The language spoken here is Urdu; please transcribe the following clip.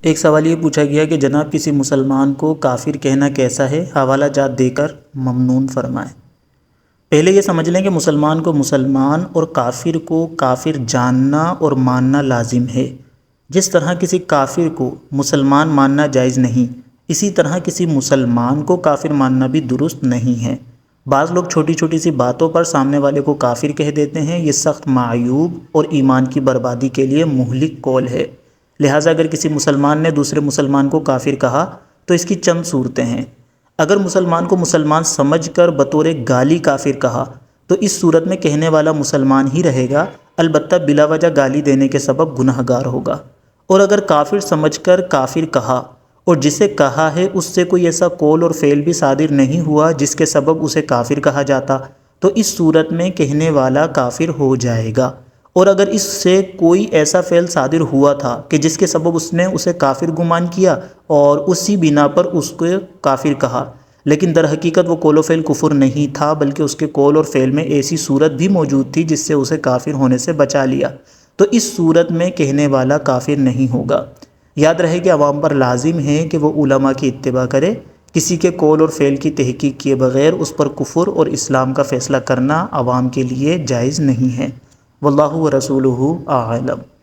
ایک سوال یہ پوچھا گیا کہ جناب کسی مسلمان کو کافر کہنا کیسا ہے، حوالہ جات دے کر ممنون فرمائیں۔ پہلے یہ سمجھ لیں کہ مسلمان کو مسلمان اور کافر کو کافر جاننا اور ماننا لازم ہے۔ جس طرح کسی کافر کو مسلمان ماننا جائز نہیں، اسی طرح کسی مسلمان کو کافر ماننا بھی درست نہیں ہے۔ بعض لوگ چھوٹی چھوٹی سی باتوں پر سامنے والے کو کافر کہہ دیتے ہیں، یہ سخت معیوب اور ایمان کی بربادی کے لیے مہلک قول ہے۔ لہٰذا اگر کسی مسلمان نے دوسرے مسلمان کو کافر کہا تو اس کی چند صورتیں ہیں۔ اگر مسلمان کو مسلمان سمجھ کر بطور گالی کافر کہا تو اس صورت میں کہنے والا مسلمان ہی رہے گا، البتہ بلا وجہ گالی دینے کے سبب گناہ گار ہوگا۔ اور اگر کافر سمجھ کر کافر کہا اور جسے کہا ہے اس سے کوئی ایسا قول اور فعل بھی صادر نہیں ہوا جس کے سبب اسے کافر کہا جاتا، تو اس صورت میں کہنے والا کافر ہو جائے گا۔ اور اگر اس سے کوئی ایسا فعل صادر ہوا تھا کہ جس کے سبب اس نے اسے کافر گمان کیا اور اسی بنا پر اس کو کافر کہا، لیکن در حقیقت وہ قول و فعل کفر نہیں تھا بلکہ اس کے قول اور فعل میں ایسی صورت بھی موجود تھی جس سے اسے کافر ہونے سے بچا لیا، تو اس صورت میں کہنے والا کافر نہیں ہوگا۔ یاد رہے کہ عوام پر لازم ہے کہ وہ علماء کی اتباع کرے، کسی کے قول اور فعل کی تحقیق کیے بغیر اس پر کفر اور اسلام کا فیصلہ کرنا عوام کے لیے جائز نہیں ہے۔ واللہ ورسولہ اعلم۔